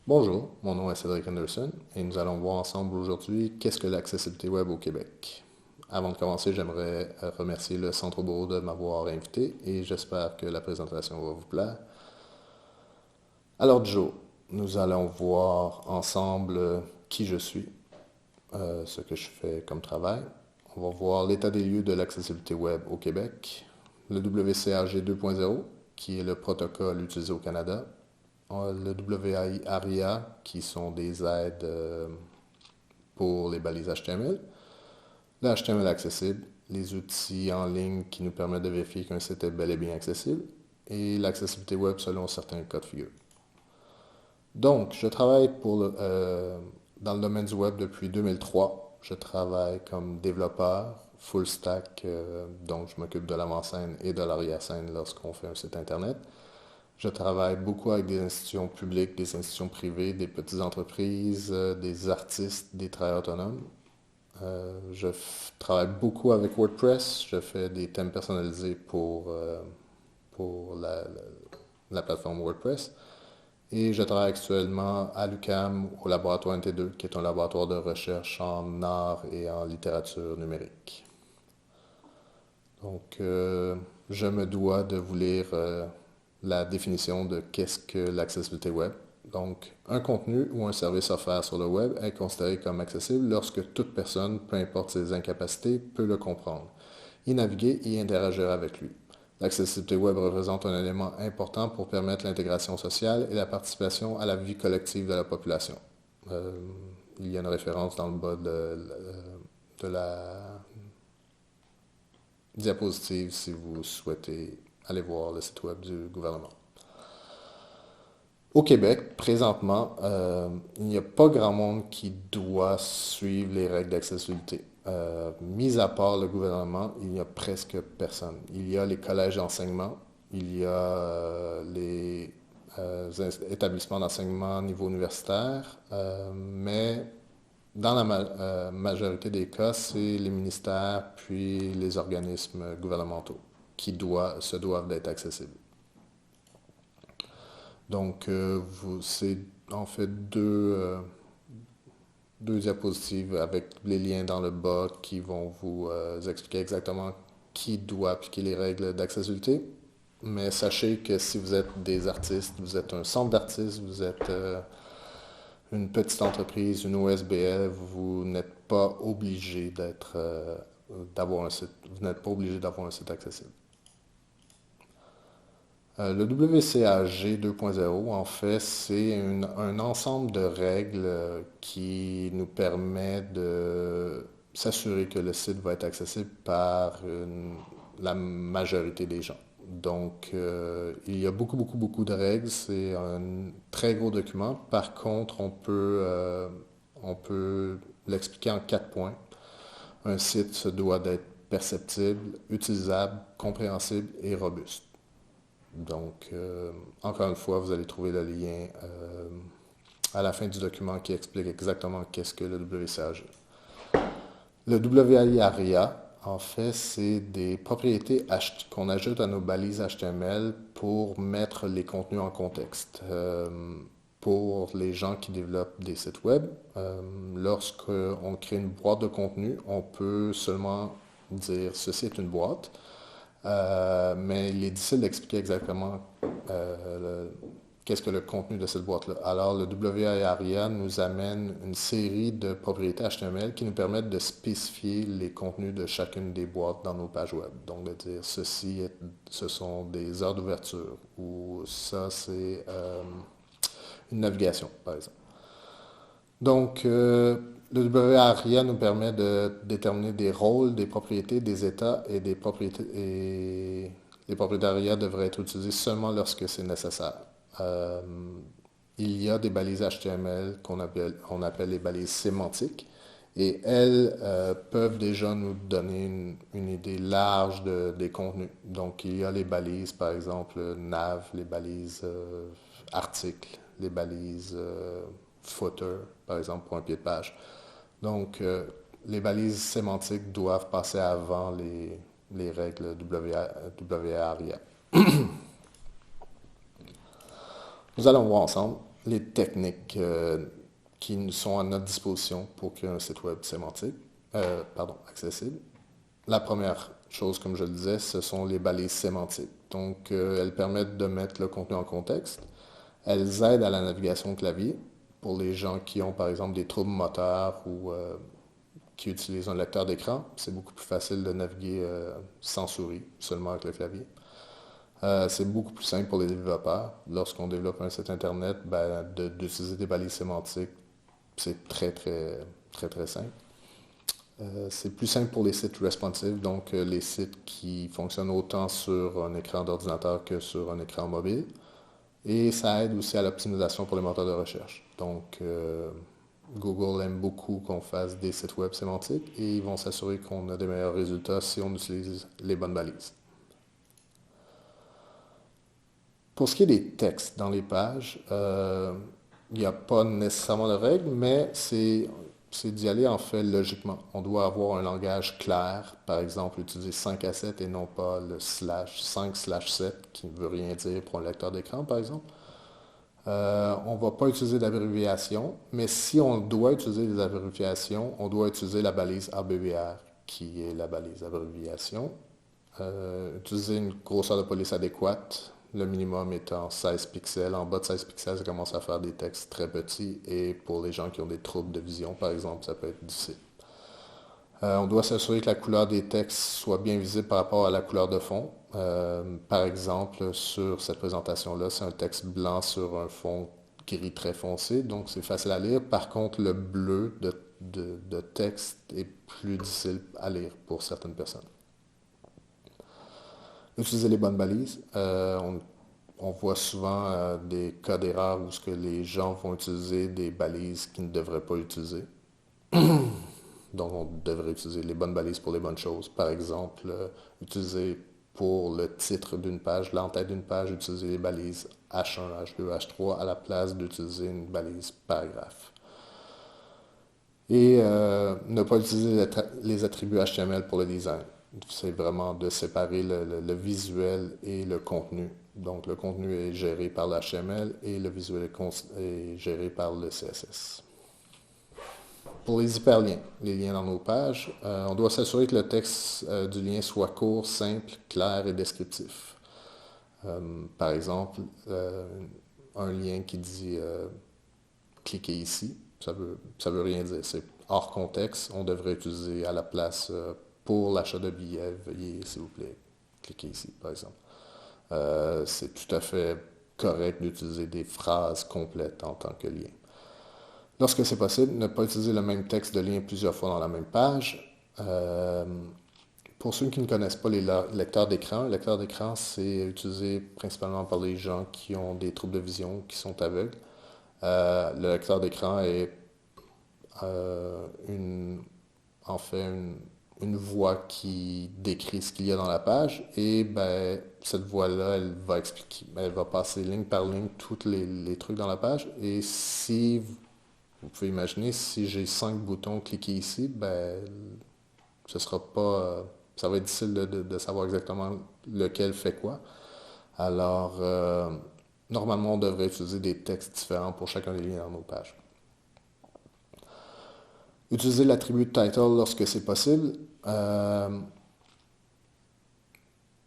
Bonjour, mon nom est Cédric Anderson et nous allons voir ensemble aujourd'hui qu'est-ce que l'accessibilité web au Québec. Avant de commencer, j'aimerais remercier le Centre Bourreau de m'avoir invité et j'espère que la présentation va vous plaire. Alors Joe, nous allons voir ensemble qui je suis, ce que je fais comme travail. On va voir l'état des lieux de l'accessibilité web au Québec, le WCAG 2.0, qui est le protocole utilisé au Canada, le WAI ARIA, qui sont des aides pour les balises HTML, le HTML accessible, les outils en ligne qui nous permettent de vérifier qu'un site est bel et bien accessible, et l'accessibilité web selon certains cas de figure. Donc, je travaille dans le domaine du web depuis 2003. Je travaille comme développeur full stack, donc je m'occupe de l'avant-scène et de l'arrière-scène lorsqu'on fait un site Internet. Je travaille beaucoup avec des institutions publiques, des institutions privées, des petites entreprises, des artistes, des travailleurs autonomes. Travaille beaucoup avec WordPress. Je fais des thèmes personnalisés pour la plateforme WordPress. Et je travaille actuellement à l'UQAM au laboratoire NT2, qui est un laboratoire de recherche en art et en littérature numérique. Donc, je me dois de vous lire la définition de qu'est-ce que l'accessibilité web. Donc, un contenu ou un service offert sur le web est considéré comme accessible lorsque toute personne, peu importe ses incapacités, peut le comprendre, y naviguer et interagir avec lui. L'accessibilité web représente un élément important pour permettre l'intégration sociale et la participation à la vie collective de la population. Euh, il y a une référence dans le bas de la diapositive si vous souhaitez aller voir le site web du gouvernement. Au Québec, présentement, il n'y a pas grand monde qui doit suivre les règles d'accessibilité. Mis à part le gouvernement, il n'y a presque personne. Il y a les collèges d'enseignement, il y a les établissements d'enseignement au niveau universitaire, mais dans la majorité des cas, c'est les ministères puis les organismes gouvernementaux qui se doivent d'être accessibles. Donc, c'est en fait deux diapositives avec les liens dans le bas qui vont vous expliquer exactement qui doit appliquer les règles d'accessibilité. Mais sachez que si vous êtes des artistes, vous êtes un centre d'artistes, vous êtes une petite entreprise, une OSBL, vous n'êtes pas obligé d'avoir un site, vous n'êtes pas obligé d'avoir un site accessible. Le WCAG 2.0, en fait, c'est un ensemble de règles qui nous permet de s'assurer que le site va être accessible par la majorité des gens. Donc, il y a beaucoup, beaucoup, beaucoup de règles. C'est un très gros document. Par contre, on peut l'expliquer en 4 points. Un site se doit d'être perceptible, utilisable, compréhensible et robuste. Donc, encore une fois, vous allez trouver le lien à la fin du document qui explique exactement qu'est-ce que le WCAG. Le WAI-ARIA, en fait, c'est des propriétés qu'on ajoute à nos balises HTML pour mettre les contenus en contexte. Pour les gens qui développent des sites web, lorsqu'on crée une boîte de contenu, on peut seulement dire ceci est une boîte. Mais il est difficile d'expliquer exactement qu'est-ce que le contenu de cette boîte-là. Alors, le WARIA nous amène une série de propriétés HTML qui nous permettent de spécifier les contenus de chacune des boîtes dans nos pages web. Donc, de dire ce sont des heures d'ouverture ou ça, c'est une navigation, par exemple. Donc, le WARIA nous permet de déterminer des rôles, des propriétés, des états et des propriétés. Et les propriétés ARIA devraient être utilisées seulement lorsque c'est nécessaire. Euh, il y a des balises HTML on appelle les balises sémantiques. Et elles peuvent déjà nous donner une idée large des contenus. Donc, il y a les balises, par exemple, nav, les balises articles, les balises footer, par exemple, pour un pied de page. Donc, les balises sémantiques doivent passer avant les règles WARIA. Nous allons voir ensemble. les techniques qui nous sont à notre disposition pour créer un site web sémantique, accessible. La première chose, comme je le disais, ce sont les balises sémantiques. Donc, elles permettent de mettre le contenu en contexte. Elles aident à la navigation au clavier pour les gens qui ont, par exemple, des troubles moteurs ou qui utilisent un lecteur d'écran. C'est beaucoup plus facile de naviguer sans souris, seulement avec le clavier. C'est beaucoup plus simple pour les développeurs. Lorsqu'on développe un site Internet, d'utiliser des balises sémantiques, c'est très simple. C'est plus simple pour les sites responsive, donc les sites qui fonctionnent autant sur un écran d'ordinateur que sur un écran mobile. Et ça aide aussi à l'optimisation pour les moteurs de recherche. Donc, Google aime beaucoup qu'on fasse des sites web sémantiques et ils vont s'assurer qu'on a des meilleurs résultats si on utilise les bonnes balises. Pour ce qui est des textes dans les pages, il n'y a pas nécessairement de règles, mais c'est d'y aller en fait logiquement. On doit avoir un langage clair, par exemple utiliser 5 à 7 et non pas le slash 5/7 qui ne veut rien dire pour un lecteur d'écran par exemple. On ne va pas utiliser d'abréviation, mais si on doit utiliser des abréviations, on doit utiliser la balise ABVR qui est la balise abréviation. Utiliser une grosseur de police adéquate, le minimum étant 16 pixels. En bas de 16 pixels, ça commence à faire des textes très petits et pour les gens qui ont des troubles de vision, par exemple, ça peut être difficile. On doit s'assurer que la couleur des textes soit bien visible par rapport à la couleur de fond. Par exemple, sur cette présentation-là, c'est un texte blanc sur un fond gris très foncé, donc c'est facile à lire. Par contre, le bleu de texte est plus difficile à lire pour certaines personnes. Utiliser les bonnes balises. On voit souvent des cas d'erreur où ce que les gens vont utiliser des balises qu'ils ne devraient pas utiliser. Donc, on devrait utiliser les bonnes balises pour les bonnes choses. Par exemple, utiliser pour le titre d'une page, l'entête d'une page, utiliser les balises H1, H2, H3 à la place d'utiliser une balise paragraphe. Et ne pas utiliser les attributs HTML pour le design. C'est vraiment de séparer le visuel et le contenu. Donc, le contenu est géré par l'HTML et le visuel est géré par le CSS. Pour les hyperliens, les liens dans nos pages, on doit s'assurer que le texte du lien soit court, simple, clair et descriptif. Par exemple, un lien qui dit cliquez ici, ça veut rien dire. C'est hors contexte. On devrait utiliser à la place pour l'achat de billets, veuillez s'il vous plaît cliquer ici, par exemple. C'est tout à fait correct d'utiliser des phrases complètes en tant que lien. Lorsque c'est possible, ne pas utiliser le même texte de lien plusieurs fois dans la même page. Pour ceux qui ne connaissent pas les lecteurs d'écran, le lecteur d'écran, c'est utilisé principalement par les gens qui ont des troubles de vision, qui sont aveugles. Le lecteur d'écran est en fait une voix qui décrit ce qu'il y a dans la page et cette voix-là, elle va passer ligne par ligne tous les trucs dans la page et si vous pouvez imaginer, si j'ai 5 boutons, cliquez ici, ce sera pas, ça va être difficile de savoir exactement lequel fait quoi. Alors, normalement, on devrait utiliser des textes différents pour chacun des liens dans nos pages. Utiliser l'attribut title lorsque c'est possible.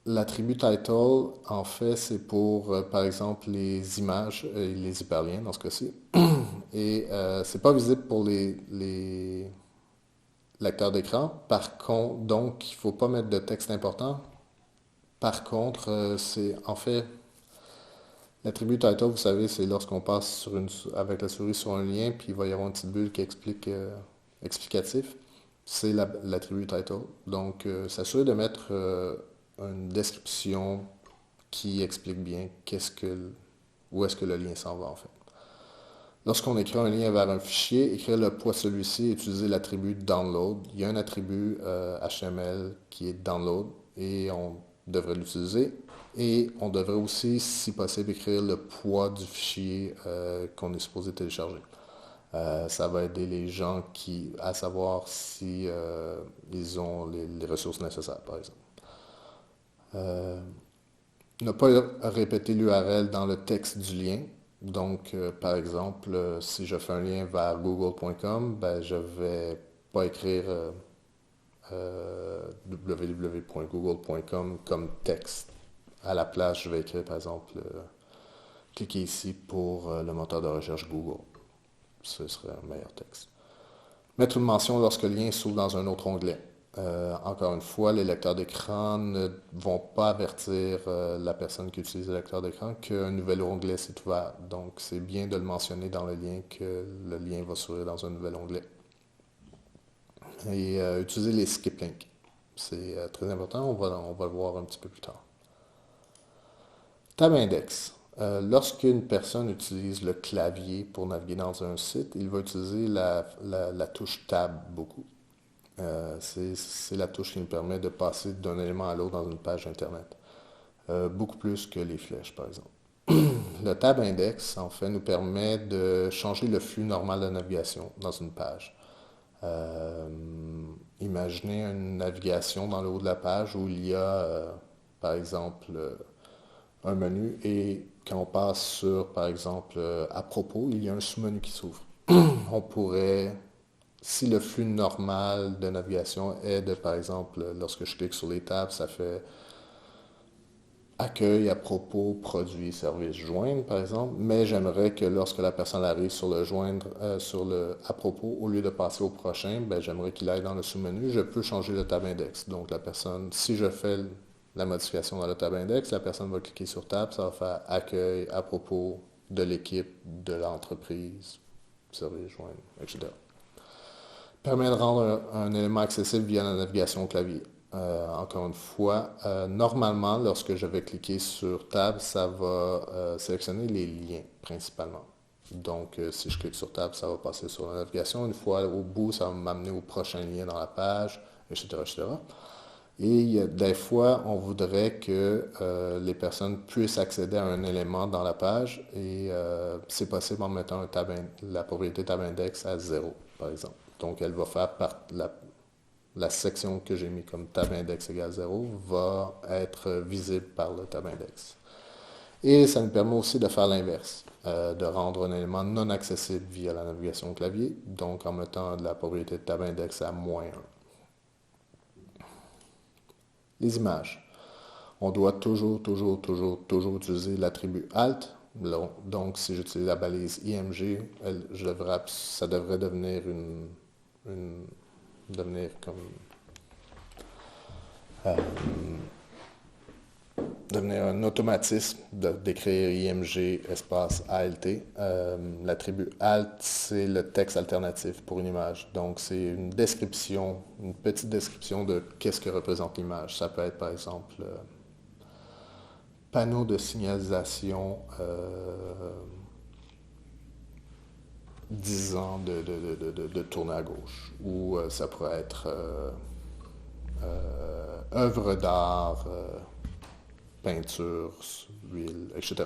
L'attribut title, en fait, c'est pour, par exemple, les images et les hyperliens dans ce cas-ci. Et c'est pas visible pour les lecteurs d'écran. Par contre, donc, il ne faut pas mettre de texte important. Par contre, c'est en fait l'attribut title, vous savez, c'est lorsqu'on passe avec la souris sur un lien, puis il va y avoir une petite bulle qui explique explicatif. C'est l'attribut title. Donc, s'assurer de mettre une description qui explique bien où est-ce que le lien s'en va en fait. Lorsqu'on écrit un lien vers un fichier, écrire le poids de celui-ci et utiliser l'attribut download. Il y a un attribut HTML qui est download et on devrait l'utiliser. Et on devrait aussi, si possible, écrire le poids du fichier qu'on est supposé télécharger. Ça va aider les gens à savoir si ils ont les ressources nécessaires, par exemple. Ne pas répéter l'URL dans le texte du lien. Donc, par exemple, si je fais un lien vers google.com, ben, je vais pas écrire www.google.com comme texte. À la place, je vais écrire, par exemple, cliquez ici pour le moteur de recherche Google. Ce serait un meilleur texte. Mettre une mention lorsque le lien s'ouvre dans un autre onglet. Encore une fois, les lecteurs d'écran ne vont pas avertir la personne qui utilise le lecteur d'écran qu'un nouvel onglet s'est ouvert. Donc, c'est bien de le mentionner dans le lien que le lien va s'ouvrir dans un nouvel onglet. Et utiliser les skip links. C'est très important, on va le voir un petit peu plus tard. Tab index. Lorsqu'une personne utilise le clavier pour naviguer dans un site, il va utiliser la touche Tab beaucoup. C'est la touche qui nous permet de passer d'un élément à l'autre dans une page Internet. Beaucoup plus que les flèches, par exemple. Le tab index, en fait, nous permet de changer le flux normal de navigation dans une page. Euh, Imaginez une navigation dans le haut de la page où il y a, par exemple, un menu et quand on passe sur, par exemple, à propos, il y a un sous-menu qui s'ouvre. On pourrait, si le flux normal de navigation est de, par exemple, lorsque je clique sur les tabs, ça fait accueil, à propos, produit, service, joindre, par exemple, mais j'aimerais que lorsque la personne arrive sur le joindre, sur le à propos, au lieu de passer au prochain, ben, j'aimerais qu'il aille dans le sous-menu. Je peux changer le tab index. Donc, la personne, si je fais la modification dans le tab index, la personne va cliquer sur tab, ça va faire accueil, à propos de l'équipe, de l'entreprise, service, joindre, etc. Permet de rendre un élément accessible via la navigation au clavier. Encore une fois, normalement, lorsque je vais cliquer sur Tab, ça va sélectionner les liens principalement. Donc, si je clique sur Tab, ça va passer sur la navigation. Une fois au bout, ça va m'amener au prochain lien dans la page, etc., etc. Et des fois, on voudrait que les personnes puissent accéder à un élément dans la page et c'est possible en mettant la propriété tab index à 0, par exemple. Donc, elle va faire la section que j'ai mis comme tab index égale 0 va être visible par le tab index. Et ça nous permet aussi de faire l'inverse, de rendre un élément non accessible via la navigation au clavier, donc en mettant de la propriété de tab index à -1. Les images. On doit toujours utiliser l'attribut Alt. Donc, si j'utilise la balise IMG, ça devrait devenir comme euh, devenir un automatisme d'écrire IMG espace ALT. L'attribut Alt, c'est le texte alternatif pour une image. Donc, c'est une description, une petite description de qu'est-ce que représente l'image. Ça peut être, par exemple, panneau de signalisation disant de tourner à gauche. Ou ça pourrait être œuvre d'art, peinture, huile, etc.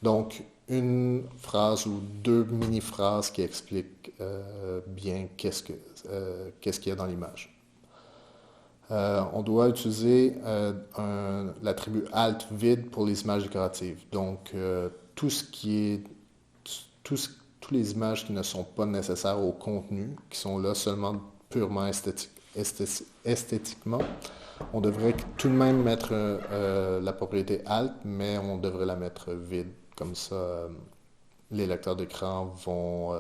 Donc, une phrase ou deux mini-phrases qui expliquent bien qu'est-ce qu'il y a dans l'image. On doit utiliser l'attribut alt vide pour les images décoratives. Donc, tout ce qui est, tout ce- toutes les images qui ne sont pas nécessaires au contenu, qui sont là seulement purement esthétiquement, on devrait tout de même mettre la propriété alt, mais on devrait la mettre vide. Comme ça, les lecteurs d'écran vont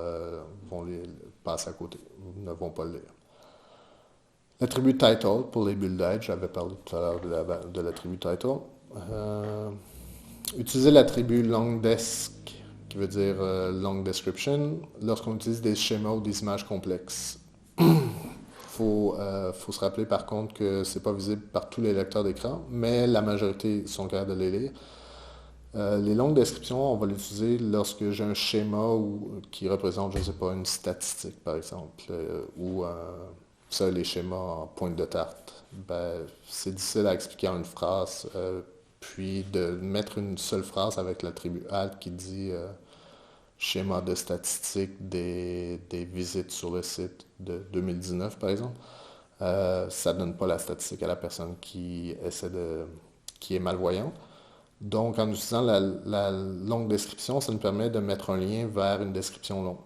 les passer à côté, ne vont pas le lire. L'attribut title pour les build dates, j'avais parlé tout à l'heure de l'attribut title. Euh, Utiliser l'attribut longDesc, qui veut dire long description, lorsqu'on utilise des schémas ou des images complexes. Faut se rappeler par contre que c'est pas visible par tous les lecteurs d'écran, mais la majorité sont capables de les lire. Les longues descriptions, on va l'utiliser lorsque j'ai un schéma qui représente, je ne sais pas, une statistique par exemple, ou ça, les schémas en pointe de tarte. Ben, c'est difficile à expliquer en une phrase, puis de mettre une seule phrase avec l'attribut alt qui dit schéma de statistiques des visites sur le site de 2019 par exemple. Ça ne donne pas la statistique à la personne qui est malvoyante. Donc, en utilisant la longue description, ça nous permet de mettre un lien vers une description longue.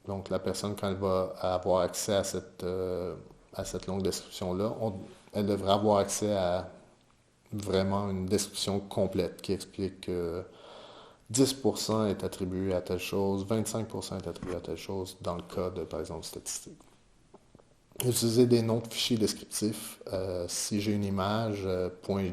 Donc, la personne, quand elle va avoir accès à cette longue description-là, elle devrait avoir accès à vraiment une description complète qui explique que 10% est attribué à telle chose, 25% est attribué à telle chose, dans le cas de, par exemple, statistiques. Utiliser des noms de fichiers descriptifs. Si j'ai une image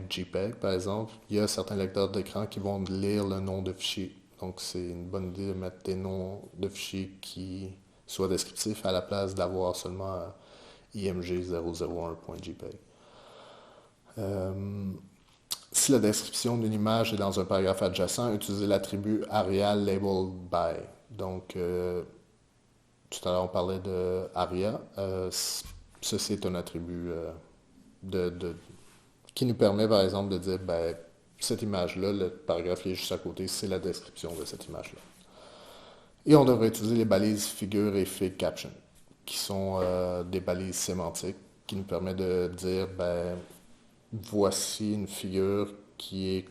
.jpeg, par exemple, il y a certains lecteurs d'écran qui vont lire le nom de fichier. Donc, c'est une bonne idée de mettre des noms de fichiers qui soient descriptifs à la place d'avoir seulement img001.jpg. Si la description d'une image est dans un paragraphe adjacent, utilisez l'attribut ARIA labeled by. Donc, tout à l'heure, on parlait de ARIA. Ceci est un attribut qui nous permet, par exemple, de dire, ben, cette image-là, le paragraphe qui est juste à côté, c'est la description de cette image-là. Et on devrait utiliser les balises figure et fig caption, qui sont des balises sémantiques qui nous permettent de dire, ben, voici une figure qui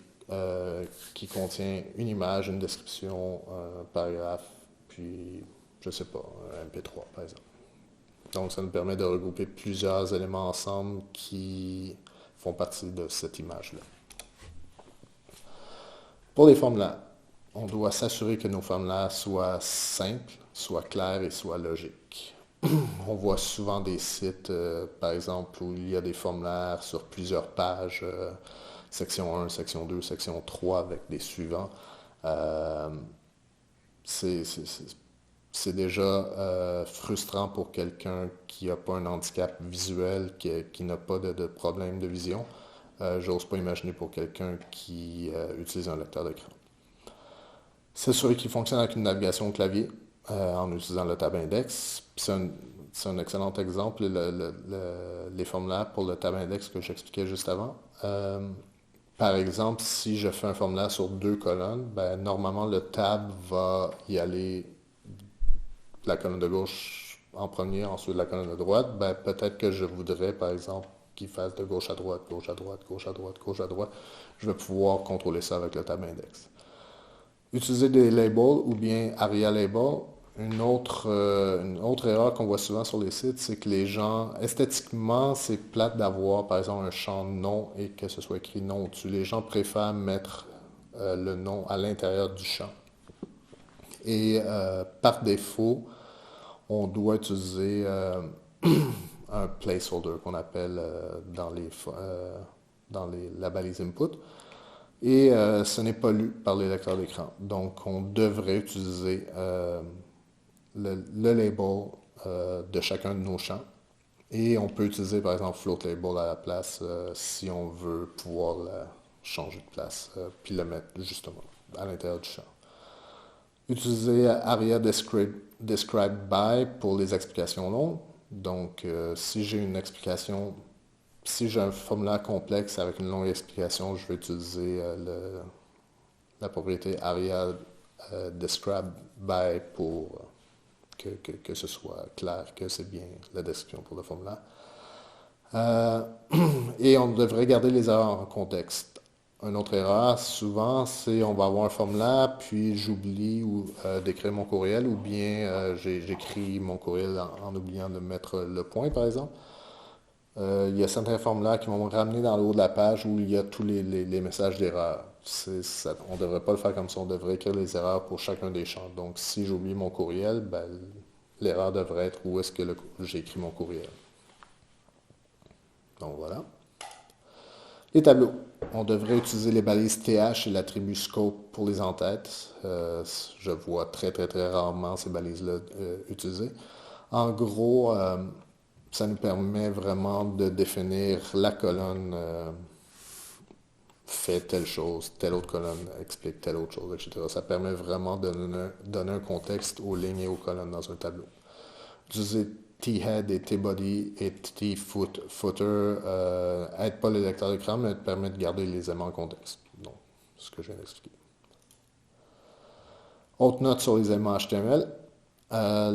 contient une image, une description, un paragraphe, puis, je sais pas, un MP3, par exemple. Donc, ça nous permet de regrouper plusieurs éléments ensemble qui font partie de cette image-là. Pour les formulaires, on doit s'assurer que nos formulaires soient simples, soient clairs et soient logiques. On voit souvent des sites, par exemple, où il y a des formulaires sur plusieurs pages, section 1, section 2, section 3, avec des suivants. C'est déjà frustrant pour quelqu'un qui n'a pas un handicap visuel, qui n'a pas de problème de vision. J'ose pas imaginer pour quelqu'un qui utilise un lecteur d'écran. S'assurer qu'il fonctionne avec une navigation au clavier en utilisant le tab index. C'est un excellent exemple, les formulaires pour le tab index que j'expliquais juste avant. Par exemple, si je fais un formulaire sur 2 colonnes, ben, normalement le tab va y aller la colonne de gauche en premier, ensuite la colonne de droite. Ben, peut-être que je voudrais, par exemple, qu'il fasse de gauche à droite, gauche à droite, gauche à droite, gauche à droite. Je vais pouvoir contrôler ça avec le tab index. Utiliser des labels ou bien ARIA label. Une autre erreur qu'on voit souvent sur les sites, c'est que les gens, esthétiquement, c'est plate d'avoir, par exemple, un champ nom et que ce soit écrit nom au-dessus. Les gens préfèrent mettre le nom à l'intérieur du champ. Et par défaut, on doit utiliser un placeholder qu'on appelle dans la balise input. Et ce n'est pas lu par les lecteurs d'écran. Donc, on devrait utiliser le label de chacun de nos champs. Et on peut utiliser, par exemple, float label à la place si on veut pouvoir changer de place, puis le mettre justement à l'intérieur du champ. Utiliser ARIA describe by pour les explications longues. Donc, si j'ai un formulaire complexe avec une longue explication, je vais utiliser la propriété ARIA describe by pour que ce soit clair, que c'est bien la description pour le formulaire. Et on devrait garder les erreurs en contexte. Une autre erreur, souvent, c'est on va avoir un formulaire, puis j'oublie d'écrire mon courriel, ou bien j'écris mon courriel en oubliant de mettre le point, par exemple. Il y a certains formulaires qui vont me ramener dans le haut de la page où il y a tous les messages d'erreur. On ne devrait pas le faire comme ça, on devrait écrire les erreurs pour chacun des champs. Donc, si j'oublie mon courriel, ben, l'erreur devrait être où est-ce que j'ai écrit mon courriel. Donc, voilà. Les tableaux. On devrait utiliser les balises TH et l'attribut scope pour les entêtes. Je vois très, très, très rarement ces balises-là utilisées. En gros, ça nous permet vraiment de définir la colonne fait telle chose, telle autre colonne explique telle autre chose, etc. Ça permet vraiment de donner un contexte aux lignes et aux colonnes dans un tableau. Utiliser T-head et T-body et T-footer n'aide pas le lecteur d'écran, mais permet de garder les éléments en contexte. Donc, ce que je viens d'expliquer. Autre note sur les éléments HTML.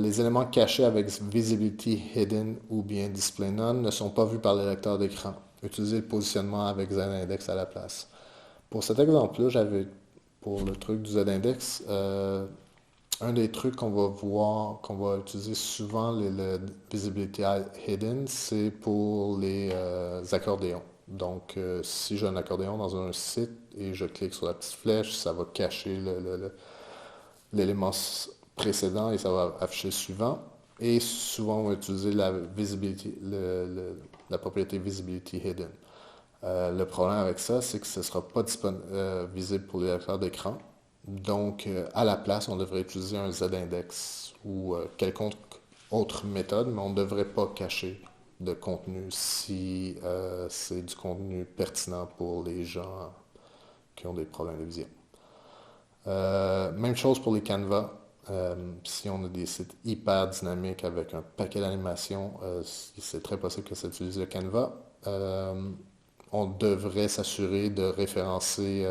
Les éléments cachés avec Visibility Hidden ou bien Display None ne sont pas vus par le lecteur d'écran. Utilisez le positionnement avec Z-index à la place. Pour cet exemple-là, pour le truc du Z-index, un des trucs qu'on va voir, qu'on va utiliser souvent, le Visibility Hidden, c'est pour les accordéons. Donc, si j'ai un accordéon dans un site et je clique sur la petite flèche, ça va cacher l'élément précédent et ça va afficher le suivant. Et souvent, on va utiliser la propriété Visibility Hidden. Le problème avec ça, c'est que ce ne sera pas visible pour les lecteurs d'écran. Donc, à la place, on devrait utiliser un Z-index ou quelconque autre méthode, mais on ne devrait pas cacher de contenu si c'est du contenu pertinent pour les gens qui ont des problèmes de vision. Même chose pour les canevas. Si on a des sites hyper dynamiques avec un paquet d'animations, c'est très possible que ça utilise le Canva. On devrait s'assurer de référencer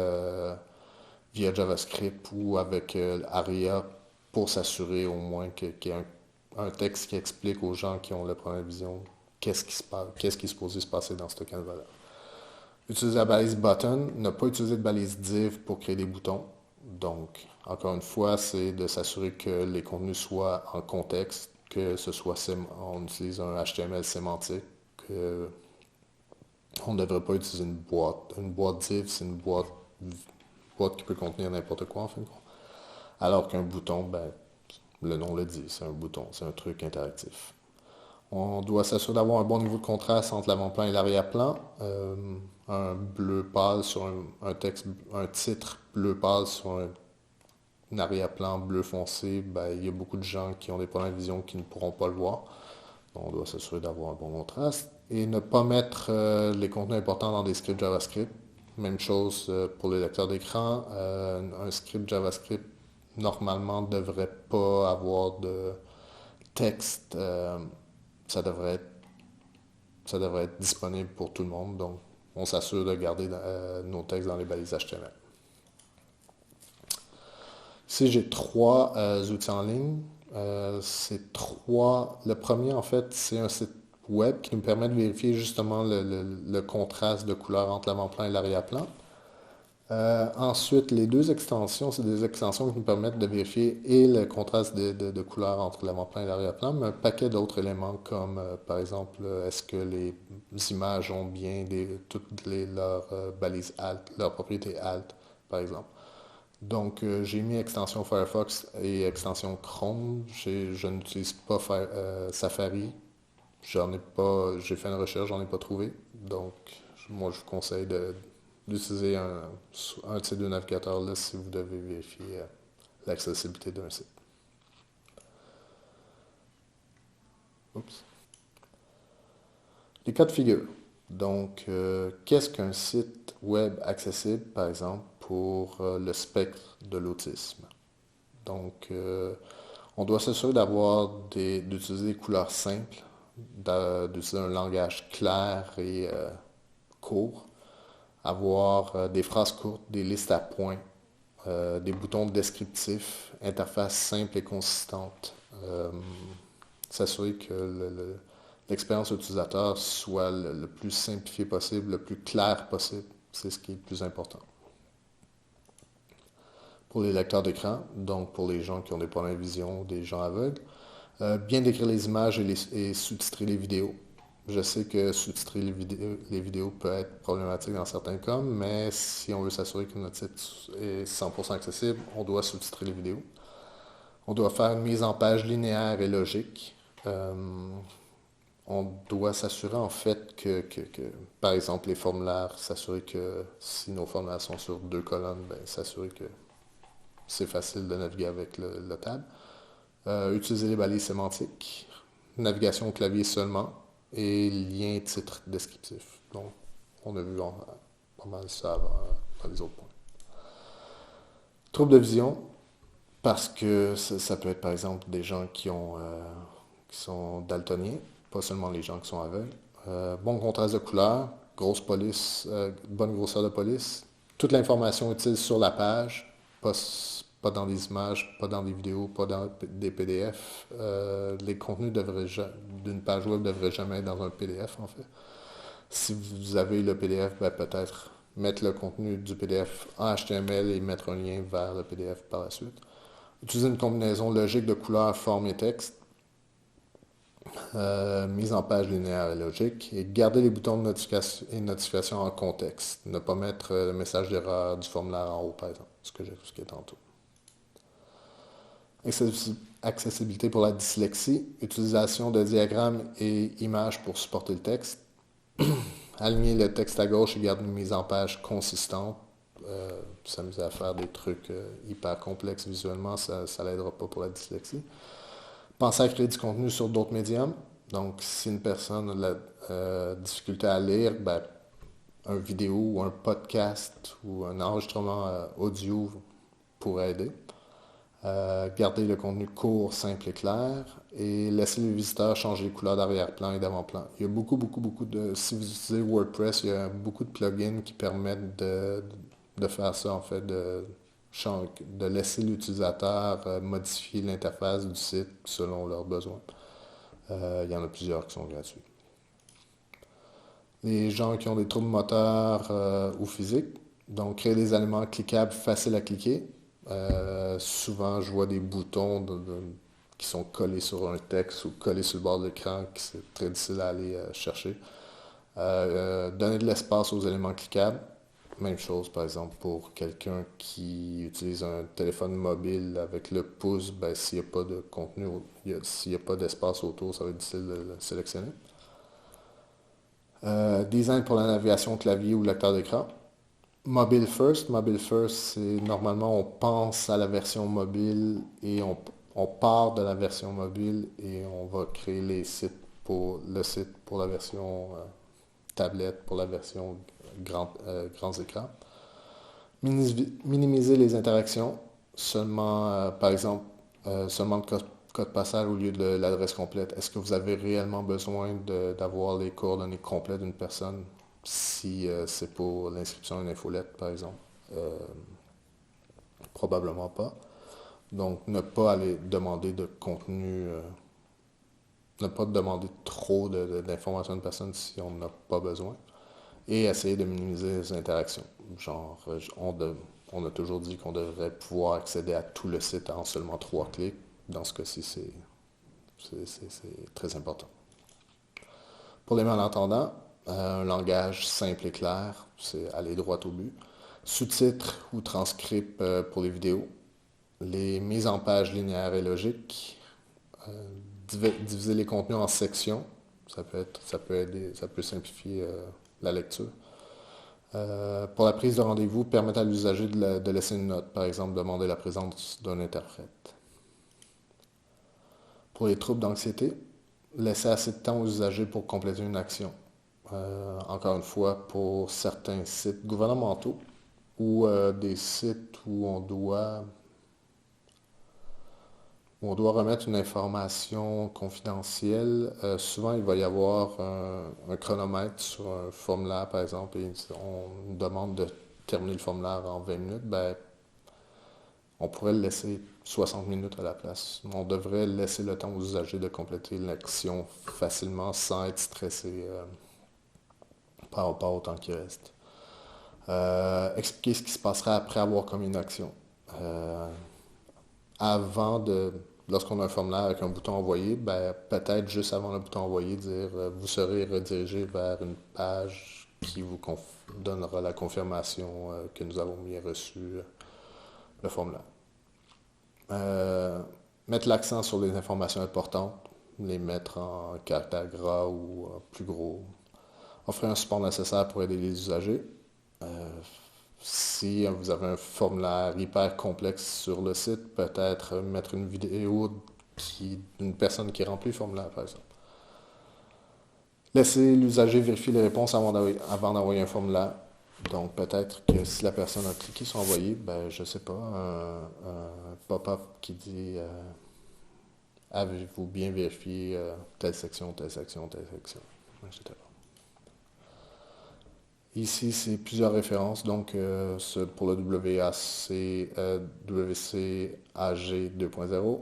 via JavaScript ou avec ARIA pour s'assurer au moins qu'il y a un texte qui explique aux gens qui ont le problème de vision qu'est-ce qui se passe, qu'est-ce qui est supposé se passer dans ce Canva-là. Utiliser la balise button, ne pas utiliser de balise div pour créer des boutons. Donc, encore une fois, c'est de s'assurer que les contenus soient en contexte, que ce soit, on utilise un HTML sémantique, que on ne devrait pas utiliser une boîte. Une boîte div, c'est une boîte qui peut contenir n'importe quoi en fin de compte. Alors qu'un bouton, ben, le nom le dit, c'est un bouton, c'est un truc interactif. On doit s'assurer d'avoir un bon niveau de contraste entre l'avant-plan et l'arrière-plan. Un bleu pâle sur un texte, un titre bleu pâle sur un arrière-plan bleu foncé, ben, il y a beaucoup de gens qui ont des problèmes de vision qui ne pourront pas le voir. Donc, on doit s'assurer d'avoir un bon contraste. Et ne pas mettre les contenus importants dans des scripts JavaScript. Même chose pour les lecteurs d'écran. Un script JavaScript, normalement, ne devrait pas avoir de texte. Ça devrait être, ça devrait être disponible pour tout le monde. Donc, on s'assure de garder nos textes dans les balises HTML. Si j'ai trois outils en ligne, le premier, en fait, c'est un site web qui nous permet de vérifier justement le contraste de couleur entre l'avant-plan et l'arrière-plan. Ensuite, les deux extensions, c'est des extensions qui nous permettent de vérifier et le contraste de couleur entre l'avant-plan et l'arrière-plan, mais un paquet d'autres éléments comme, par exemple, est-ce que les images ont bien toutes leurs balises alt, leurs propriétés alt, par exemple. Donc, j'ai mis extension Firefox et extension Chrome. Je n'utilise pas Safari. J'ai fait une recherche, j'en ai pas trouvé. Donc, moi, je vous conseille d'utiliser un de ces deux navigateurs-là si vous devez vérifier l'accessibilité d'un site. Oups. Les cas de figure. Donc, qu'est-ce qu'un site web accessible, par exemple, pour le spectre de l'autisme? Donc, on doit s'assurer d'utiliser des couleurs simples, d'utiliser un langage clair et court, avoir des phrases courtes, des listes à points, des boutons descriptifs, interface simple et consistante. S'assurer que l'expérience utilisateur soit le plus simplifié possible, le plus clair possible. C'est ce qui est le plus important. Pour les lecteurs d'écran, donc pour les gens qui ont des problèmes de vision, des gens aveugles, bien décrire les images et sous-titrer les vidéos. Je sais que sous-titrer les vidéos peut être problématique dans certains cas, mais si on veut s'assurer que notre site est 100% accessible, on doit sous-titrer les vidéos. On doit faire une mise en page linéaire et logique. On doit s'assurer en fait par exemple, les formulaires, s'assurer que si nos formulaires sont sur deux colonnes, ben, s'assurer que c'est facile de naviguer avec le tab. Utiliser les balises sémantiques, navigation au clavier seulement, et lien titre descriptif. Donc, on a vu pas mal ça avant, dans les autres points. Trouble de vision, parce que ça peut être par exemple des gens qui sont daltoniens, pas seulement les gens qui sont aveugles. Bon contraste de couleur, grosse police, bonne grosseur de police. Toute l'information utile sur la page, pas dans des images, pas dans des vidéos, pas dans des PDF. Les contenus d'une page web ne devraient jamais être dans un PDF, en fait. Si vous avez le PDF, ben peut-être mettre le contenu du PDF en HTML et mettre un lien vers le PDF par la suite. Utiliser une combinaison logique de couleurs, formes et textes. Mise en page linéaire et logique. Et garder les boutons de notification et notification en contexte. Ne pas mettre le message d'erreur du formulaire en haut, par exemple. Ce que j'ai expliqué tantôt. Accessibilité pour la dyslexie. Utilisation de diagrammes et images pour supporter le texte. Aligner le texte à gauche et garder une mise en page consistante. S'amuser à faire des trucs hyper complexes visuellement, ça ne l'aidera pas pour la dyslexie. Penser à créer du contenu sur d'autres médiums. Donc, si une personne a de la difficulté à lire, ben, un vidéo ou un podcast ou un enregistrement audio pourrait aider. Garder le contenu court, simple et clair. Et laisser les visiteurs changer les couleurs d'arrière-plan et d'avant-plan. Il y a beaucoup de... Si vous utilisez WordPress, il y a beaucoup de plugins qui permettent de faire ça, en fait, de laisser l'utilisateur modifier l'interface du site selon leurs besoins. Il y en a plusieurs qui sont gratuits. Les gens qui ont des troubles moteurs ou physiques, donc créer des éléments cliquables faciles à cliquer. Souvent, je vois des boutons qui sont collés sur un texte ou collés sur le bord de l'écran, qui c'est très difficile à aller chercher. Donner de l'espace aux éléments cliquables. Même chose, par exemple, pour quelqu'un qui utilise un téléphone mobile avec le pouce, ben, s'il n'y a pas de contenu, s'il n'y a pas d'espace autour, ça va être difficile de le sélectionner. Design pour la navigation clavier ou lecteur d'écran. Mobile first. Mobile first, c'est normalement on pense à la version mobile et on part de la version mobile et on va créer le site pour la version tablette, pour la version grands écrans. Minimiser les interactions, seulement, par exemple, seulement le code postal au lieu de l'adresse complète. Est-ce que vous avez réellement besoin d'avoir les coordonnées complètes d'une personne si c'est pour l'inscription à une infolette, par exemple? Probablement pas. Donc, ne pas aller demander de contenu, ne pas demander trop d'informations à une personne si on n'a pas besoin. Et essayer de minimiser les interactions. Genre, on a toujours dit qu'on devrait pouvoir accéder à tout le site en seulement 3 clics. Dans ce cas-ci, c'est très important. Pour les malentendants, un langage simple et clair, c'est aller droit au but. Sous-titres ou transcripts pour les vidéos. Les mises en page linéaires et logiques. Diviser les contenus en sections. Ça peut aider, ça peut simplifier la lecture. Pour la prise de rendez-vous, permettre à l'usager de laisser une note, par exemple, demander la présence d'un interprète. Pour les troubles d'anxiété, laisser assez de temps aux usagers pour compléter une action. Encore une fois, pour certains sites gouvernementaux ou des sites où on doit remettre une information confidentielle, souvent il va y avoir un chronomètre sur un formulaire, par exemple, et on nous demande de terminer le formulaire en 20 minutes, ben, on pourrait le laisser 60 minutes à la place. On devrait laisser le temps aux usagers de compléter l'action facilement sans être stressé par autant qu'il reste. Expliquer ce qui se passera après avoir commis une action. Lorsqu'on a un formulaire avec un bouton envoyer, ben, peut-être juste avant le bouton envoyer, dire vous serez redirigé vers une page qui vous donnera la confirmation que nous avons bien reçu le formulaire. Mettre l'accent sur les informations importantes, les mettre en caractère gras ou plus gros. Offrir un support nécessaire pour aider les usagers. Si vous avez un formulaire hyper complexe sur le site, peut-être mettre une vidéo d'une personne qui remplit le formulaire, par exemple. Laisser l'usager vérifier les réponses avant d'envoyer un formulaire. Donc peut-être que si la personne a cliqué sur envoyer, ben je sais pas, un pop-up qui dit avez-vous bien vérifié telle section, etc. Ici, c'est plusieurs références. Donc, pour le WCAG 2.0,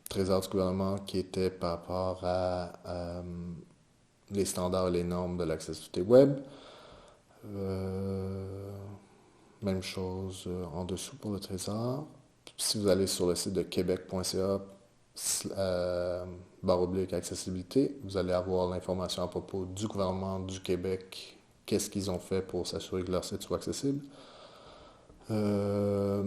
Trésor du gouvernement qui était par rapport à les standards et les normes de l'accessibilité web. Euh, Même chose en dessous pour le Trésor. Si vous allez sur le site de québec.ca, barre oblique accessibilité, vous allez avoir l'information à propos du gouvernement du Québec, qu'est-ce qu'ils ont fait pour s'assurer que leur site soit accessible. Euh,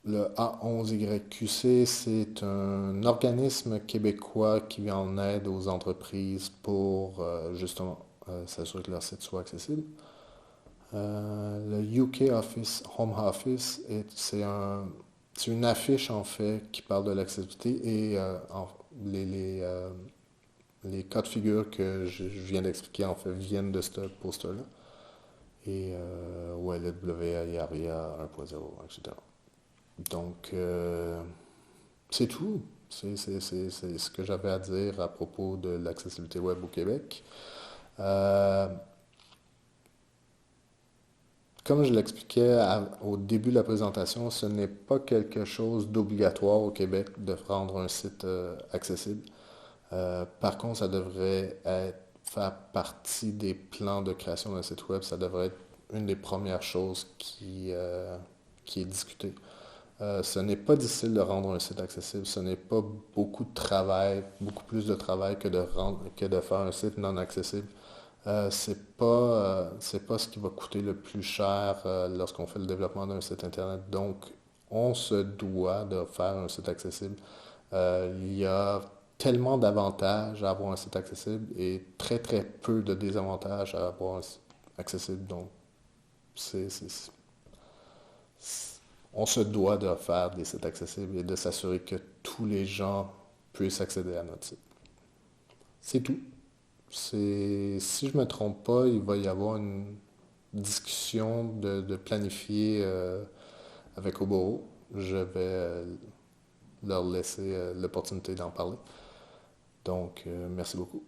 le A11YQC, c'est un organisme québécois qui vient en aide aux entreprises pour justement s'assurer que leur site soit accessible. Le UK Office, Home Office, c'est une affiche en fait qui parle de l'accessibilité et les, les, euh, les cas de figure que je viens d'expliquer en fait viennent de ce poster-là. Et ouais, le WIARIA 1.0, etc. Donc, c'est tout. C'est ce que j'avais à dire à propos de l'accessibilité web au Québec. Euh, Comme je l'expliquais au début de la présentation, ce n'est pas quelque chose d'obligatoire au Québec de rendre un site accessible. Par contre, ça devrait faire partie des plans de création d'un site web. Ça devrait être une des premières choses qui est discutée. Ce n'est pas difficile de rendre un site accessible. Ce n'est pas beaucoup de travail, beaucoup plus de travail que de faire un site non accessible. C'est pas ce qui va coûter le plus cher lorsqu'on fait le développement d'un site Internet. Donc, on se doit de faire un site accessible. Il y a tellement d'avantages à avoir un site accessible et très très peu de désavantages à avoir un site accessible. Donc, c'est, c'est- on se doit de faire des sites accessibles et de s'assurer que tous les gens puissent accéder à notre site. C'est tout. Si je me trompe pas, il va y avoir une discussion de planifier avec Oboro. Je vais leur laisser l'opportunité d'en parler. Donc, merci beaucoup.